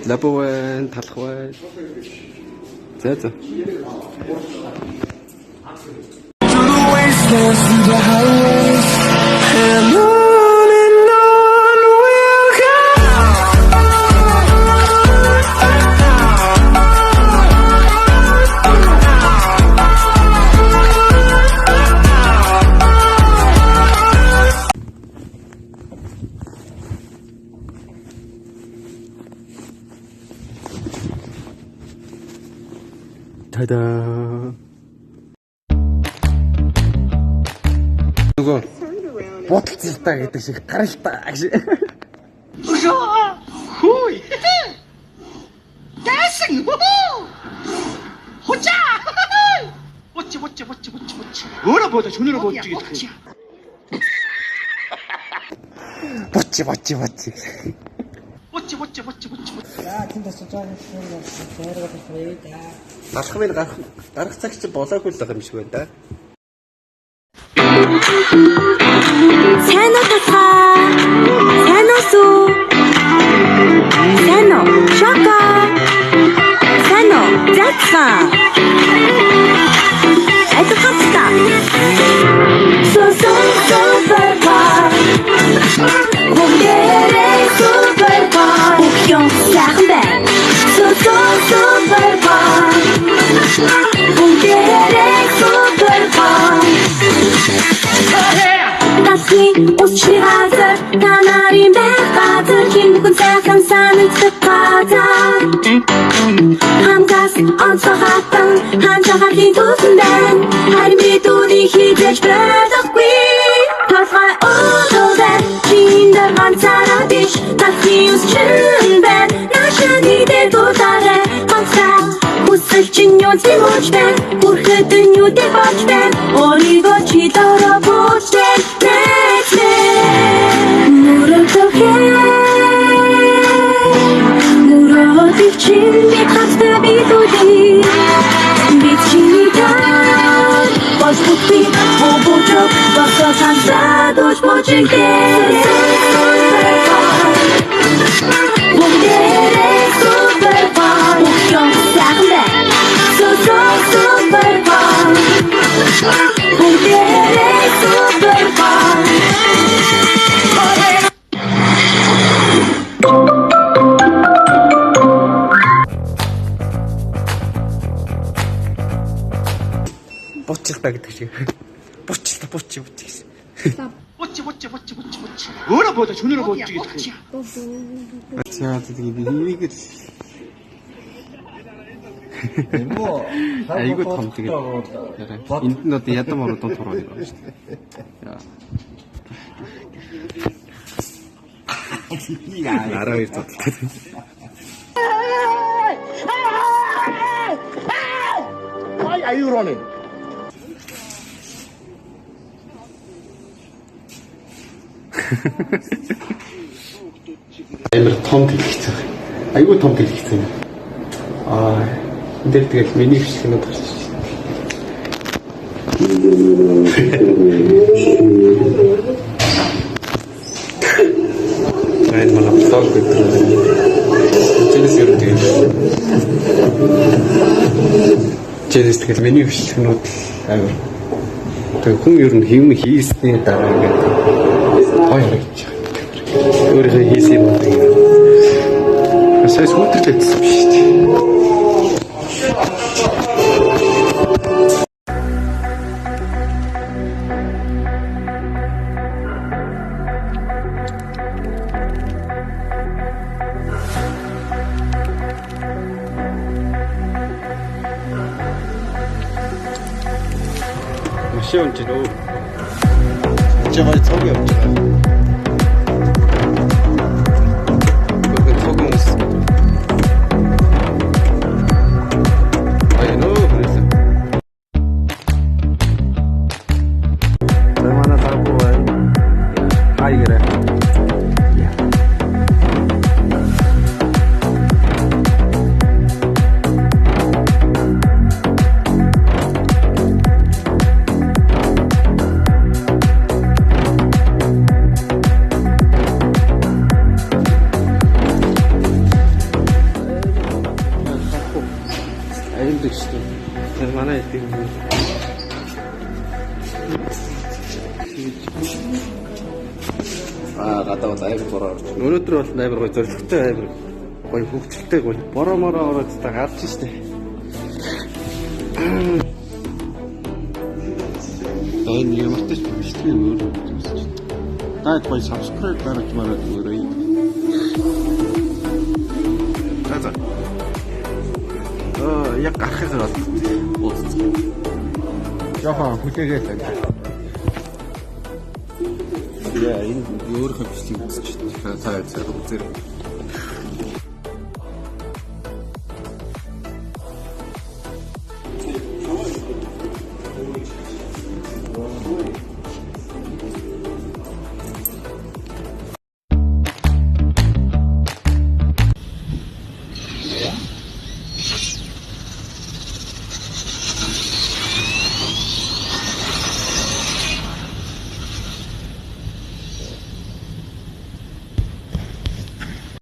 Лабовэн талхвай. За. 타다. 누구? 보틀 딱 гэдэг шиг гаралтай гэж. Хөөе. Дэсэн. Хоча. Бочи. Өөрөө бодож хүнээрээ бодож гэдэг. Бочи. За тийм бас жоо нэг зөөрөг хэлээ. Алах минь гарах цаг чи болоогүй л юм шиг байна да. Сайн уу тасаа? Сайн уу сүү? Сайн уу? Шока? Сайн уу? Зацгаа? Айд хатта. Суперпар. Бүгдээрээ суперпар. Бүгд сайхан байна. Суперпар. Бүгдээрээ суперпар. Tasmin uschi hazır, kanarin behazır, kim bugün sayakam sanıktık kadar. Ham gaz, on soğattın, han çakarkin tuzun ben, her bir duni hiç bırak vi. Tasgay oğul ben, kinder gan saradiş, tasmin usçun ben, naşani de tutare, kansa. Usılçın yon simuç ben, kurhıdın yu de baş ben, origo çitara boş ben. Şimdi kaçtı bir dudi, biçimden boşluk bir bucuk, baksa sansa doş boçuk bu gerek süperpar, yok sende, süperpar, bu gerek süperpar. Боцтой гэдэг шиг. Боч. Бочи. Өөрөө бодож хүнээрээ бодож гэдэг. За тэгээд энийг л айгуу том тэгээд энд нь одоо ядам ороод тураа байна шүү дээ. Яа. 12 цоцтой. Why are you running? Амар том дэлгэцтэй. Айгуу том дэлгэцтэй. Энд тэгэл миний хвшигнүүд гарч ирж байна. Айн манай блог гэдэг. Чинээс юу гэдэг. Чинээс тэгэл миний хвшигнүүд амар. Тэг хүн ер нь юм хийсний дараа ингээд гоё харагдаж байна. Өөрөө хийсэн юм уу? Асайс хөтөлж байсан биш үү? Машин ч нөө. Чамайг цог явуулж байгаа. манай эдийн гадаа айг бороо. өнөөдөр бол амар гоё зоригтой амар гоё хөвгчлөлтэй гоё бороо мороо ороод та гарч штэ. Энэ ямартай биш тийм өөр. Даад гоё subscribe гаргаж мараад өөрөө. За. Яг гарахыг бол яхаа хүлээгээд байна. Яа энэ өөр хөвчтэй үзчих. Цаа үзэр.